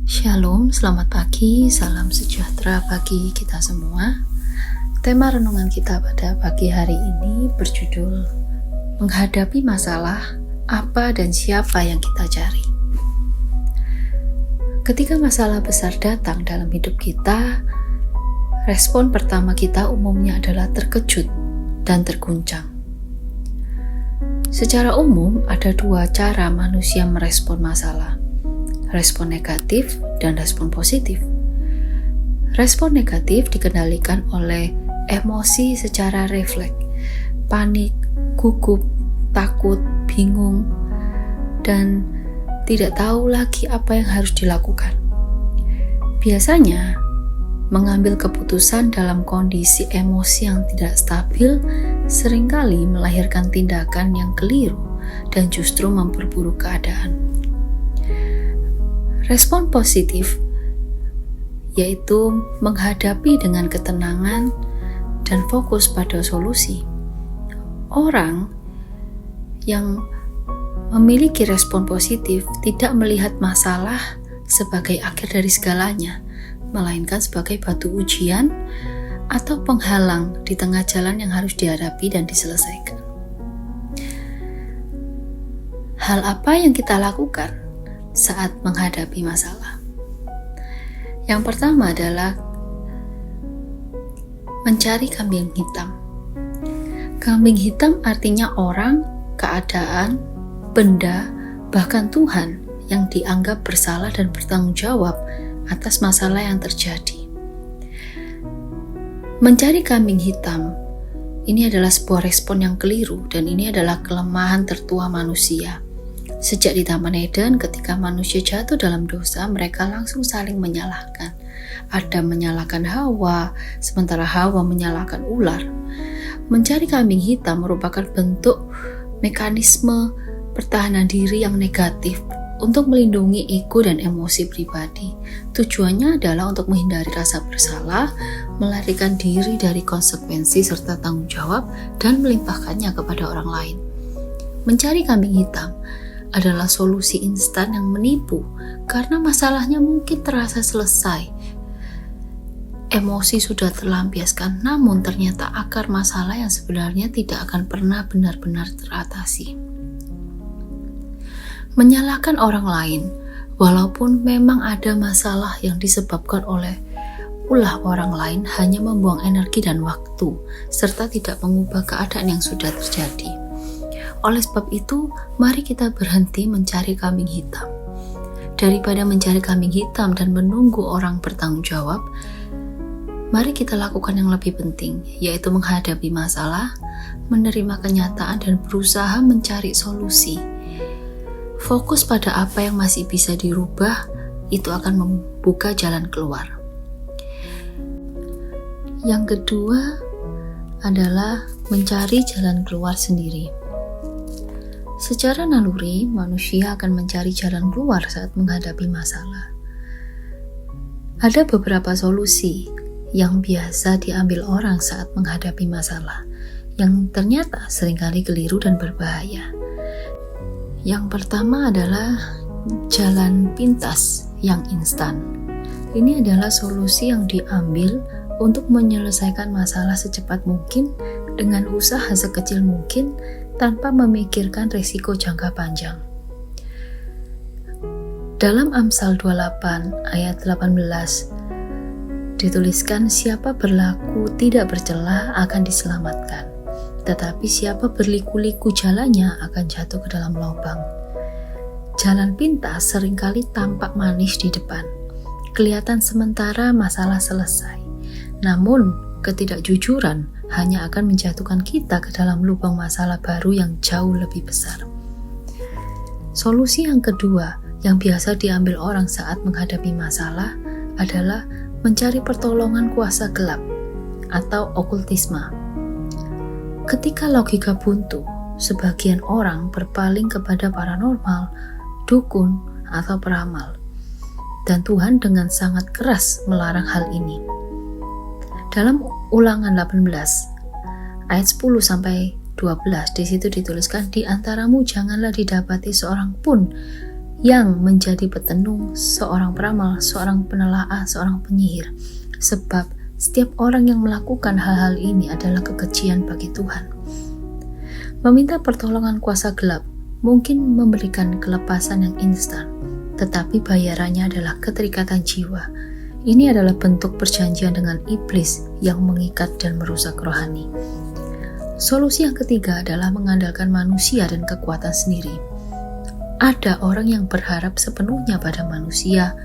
Shalom, selamat pagi, salam sejahtera bagi kita semua. Tema renungan kita pada pagi hari ini berjudul Menghadapi masalah, apa dan siapa yang kita cari. Ketika masalah besar datang dalam hidup kita, respon pertama kita umumnya adalah terkejut dan terguncang. Secara umum, ada dua cara manusia merespon masalah. Respon negatif dan respon positif. Respon negatif dikendalikan oleh emosi secara refleks, panik, gugup, takut, bingung, dan tidak tahu lagi apa yang harus dilakukan. Biasanya, mengambil keputusan dalam kondisi emosi yang tidak stabil seringkali melahirkan tindakan yang keliru dan justru memperburuk keadaan. Respon positif yaitu menghadapi dengan ketenangan dan fokus pada solusi. Orang yang memiliki respon positif tidak melihat masalah sebagai akhir dari segalanya, melainkan sebagai batu ujian atau penghalang di tengah jalan yang harus dihadapi dan diselesaikan. Hal apa yang kita lakukan saat menghadapi masalah? Yang pertama adalah mencari kambing hitam. Kambing hitam artinya orang, keadaan, benda, bahkan Tuhan yang dianggap bersalah dan bertanggung jawab atas masalah yang terjadi. Mencari kambing hitam ini adalah sebuah respon yang keliru, dan ini adalah kelemahan tertua manusia. Sejak di Taman Eden, ketika manusia jatuh dalam dosa, mereka langsung saling menyalahkan. Adam menyalahkan Hawa, sementara Hawa menyalahkan ular. Mencari kambing hitam merupakan bentuk mekanisme pertahanan diri yang negatif untuk melindungi ego dan emosi pribadi. Tujuannya adalah untuk menghindari rasa bersalah, melarikan diri dari konsekuensi serta tanggung jawab, dan melimpahkannya kepada orang lain. Mencari kambing hitam adalah solusi instan yang menipu karena masalahnya mungkin terasa selesai. Emosi sudah terlampiaskan, namun ternyata akar masalah yang sebenarnya tidak akan pernah benar-benar teratasi. Menyalahkan orang lain, walaupun memang ada masalah yang disebabkan oleh ulah orang lain, hanya membuang energi dan waktu, serta tidak mengubah keadaan yang sudah terjadi. Oleh sebab itu, mari kita berhenti mencari kambing hitam. Daripada mencari kambing hitam dan menunggu orang bertanggung jawab, mari kita lakukan yang lebih penting, yaitu menghadapi masalah, menerima kenyataan, dan berusaha mencari solusi. Fokus pada apa yang masih bisa dirubah, itu akan membuka jalan keluar. Yang kedua adalah mencari jalan keluar sendiri. Secara naluri, manusia akan mencari jalan keluar saat menghadapi masalah. Ada beberapa solusi yang biasa diambil orang saat menghadapi masalah, yang ternyata seringkali keliru dan berbahaya. Yang pertama adalah jalan pintas yang instan. Ini adalah solusi yang diambil untuk menyelesaikan masalah secepat mungkin dengan usaha sekecil mungkin, tanpa memikirkan risiko jangka panjang. Dalam Amsal 28 ayat 18 dituliskan, siapa berlaku tidak bercela akan diselamatkan, tetapi siapa berliku-liku jalannya akan jatuh ke dalam lubang. Jalan pintas seringkali tampak manis di depan, kelihatan sementara masalah selesai, namun ketidakjujuran hanya akan menjatuhkan kita ke dalam lubang masalah baru yang jauh lebih besar. Solusi yang kedua yang biasa diambil orang saat menghadapi masalah adalah mencari pertolongan kuasa gelap atau okultisme. Ketika logika buntu, sebagian orang berpaling kepada paranormal, dukun, atau peramal. Dan Tuhan dengan sangat keras melarang hal ini. Dalam Ulangan 18 ayat 10 sampai 12, di situ dituliskan, di antaramu janganlah didapati seorang pun yang menjadi petenung, seorang peramal, seorang penelaah, seorang penyihir. Sebab setiap orang yang melakukan hal-hal ini adalah kekejian bagi Tuhan. Meminta pertolongan kuasa gelap mungkin memberikan kelepasan yang instan, tetapi bayarannya adalah keterikatan jiwa. Ini adalah bentuk perjanjian dengan iblis yang mengikat dan merusak rohani. Solusi yang ketiga adalah mengandalkan manusia dan kekuatan sendiri. Ada orang yang berharap sepenuhnya pada manusia,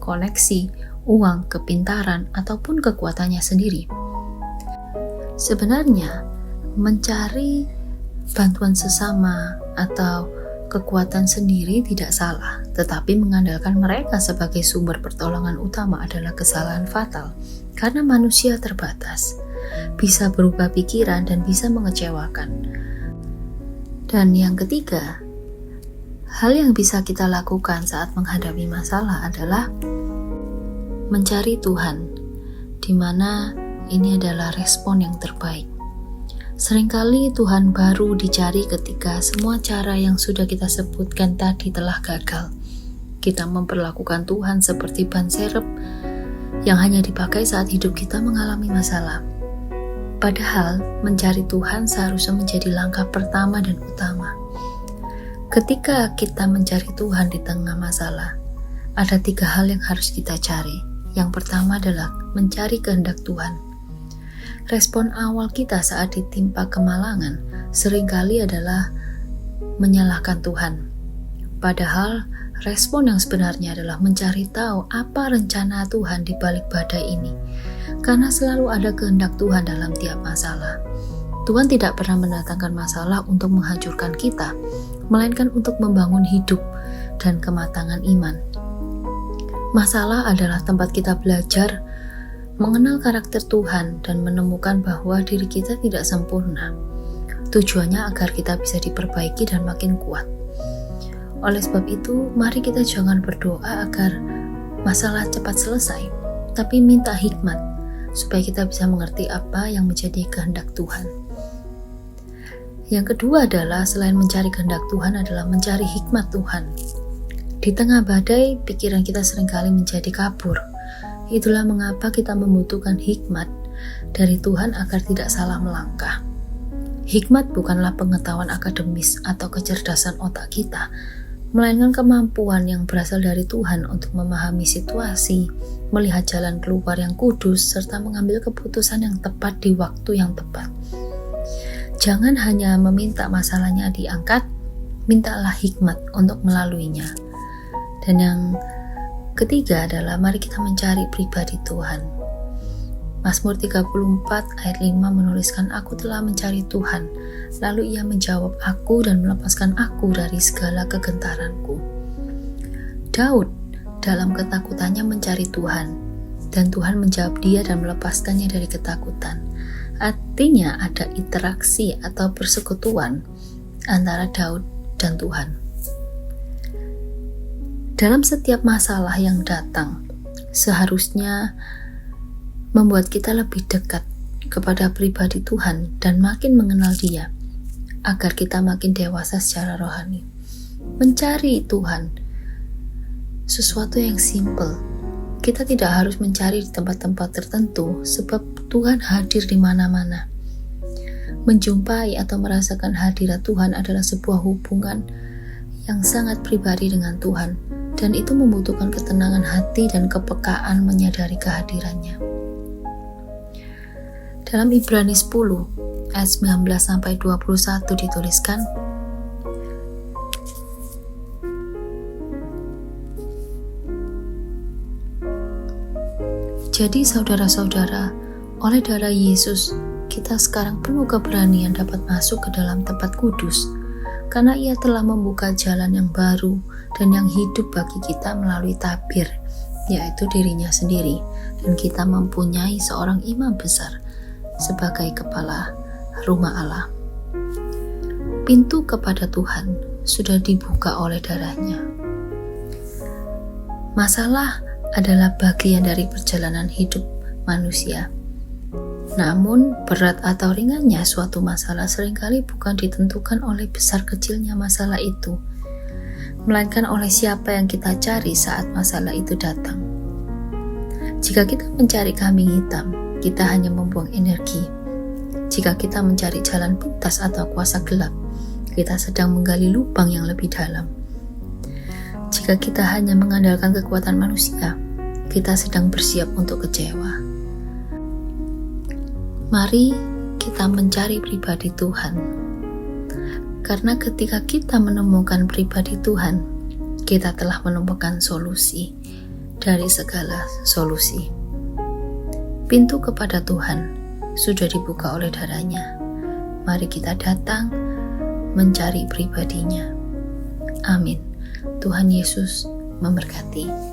koneksi, uang, kepintaran, ataupun kekuatannya sendiri. Sebenarnya, mencari bantuan sesama atau kekuatan sendiri tidak salah, tetapi mengandalkan mereka sebagai sumber pertolongan utama adalah kesalahan fatal, karena manusia terbatas, bisa berubah pikiran dan bisa mengecewakan. Dan yang ketiga, hal yang bisa kita lakukan saat menghadapi masalah adalah mencari Tuhan, di mana ini adalah respon yang terbaik. Seringkali Tuhan baru dicari ketika semua cara yang sudah kita sebutkan tadi telah gagal. Kita memperlakukan Tuhan seperti ban serep yang hanya dipakai saat hidup kita mengalami masalah. Padahal mencari Tuhan seharusnya menjadi langkah pertama dan utama. Ketika kita mencari Tuhan di tengah masalah, ada 3 hal yang harus kita cari. Yang pertama adalah mencari kehendak Tuhan. Respon awal kita saat ditimpa kemalangan seringkali adalah menyalahkan Tuhan. Padahal respon yang sebenarnya adalah mencari tahu apa rencana Tuhan di balik badai ini. Karena selalu ada kehendak Tuhan dalam tiap masalah. Tuhan tidak pernah mendatangkan masalah untuk menghancurkan kita, melainkan untuk membangun hidup dan kematangan iman. Masalah adalah tempat kita belajar mengenal karakter Tuhan dan menemukan bahwa diri kita tidak sempurna. Tujuannya agar kita bisa diperbaiki dan makin kuat. Oleh sebab itu, mari kita jangan berdoa agar masalah cepat selesai, tapi minta hikmat supaya kita bisa mengerti apa yang menjadi kehendak Tuhan. Yang kedua adalah selain mencari kehendak Tuhan adalah mencari hikmat Tuhan. Di tengah badai, pikiran kita seringkali menjadi kabur. Itulah mengapa kita membutuhkan hikmat dari Tuhan agar tidak salah melangkah. Hikmat bukanlah pengetahuan akademis atau kecerdasan otak kita, melainkan kemampuan yang berasal dari Tuhan untuk memahami situasi, melihat jalan keluar yang kudus, serta mengambil keputusan yang tepat di waktu yang tepat. Jangan hanya meminta masalahnya diangkat, mintalah hikmat untuk melaluinya. Dan yang ketiga adalah mari kita mencari pribadi Tuhan. Mazmur 34 ayat 5 menuliskan, "Aku telah mencari Tuhan, lalu Ia menjawab aku dan melepaskan aku dari segala kegentaranku." Daud dalam ketakutannya mencari Tuhan, dan Tuhan menjawab dia dan melepaskannya dari ketakutan. Artinya ada interaksi atau persekutuan antara Daud dan Tuhan. Dalam setiap masalah yang datang, seharusnya membuat kita lebih dekat kepada pribadi Tuhan dan makin mengenal Dia, agar kita makin dewasa secara rohani. Mencari Tuhan, sesuatu yang simple. Kita tidak harus mencari di tempat-tempat tertentu, sebab Tuhan hadir di mana-mana. Menjumpai atau merasakan hadirat Tuhan adalah sebuah hubungan yang sangat pribadi dengan Tuhan, dan itu membutuhkan ketenangan hati dan kepekaan menyadari kehadirannya. Dalam Ibrani 10 ayat 19-21 dituliskan, "Jadi saudara-saudara, oleh darah Yesus, kita sekarang penuh keberanian dapat masuk ke dalam tempat kudus, karena Ia telah membuka jalan yang baru dan yang hidup bagi kita melalui tabir, yaitu dirinya sendiri, dan kita mempunyai seorang imam besar sebagai kepala rumah Allah." Pintu kepada Tuhan sudah dibuka oleh darahnya. Masalah adalah bagian dari perjalanan hidup manusia. Namun, berat atau ringannya suatu masalah seringkali bukan ditentukan oleh besar kecilnya masalah itu. melainkan oleh siapa yang kita cari saat masalah itu datang. Jika kita mencari kambing hitam, kita hanya membuang energi. Jika kita mencari jalan pintas atau kuasa gelap, kita sedang menggali lubang yang lebih dalam. Jika kita hanya mengandalkan kekuatan manusia, kita sedang bersiap untuk kecewa. Mari kita mencari pribadi Tuhan. Karena ketika kita menemukan pribadi Tuhan, kita telah menemukan solusi dari segala solusi. Pintu kepada Tuhan sudah dibuka oleh darah-Nya. Mari kita datang mencari pribadinya. Amin. Tuhan Yesus memberkati.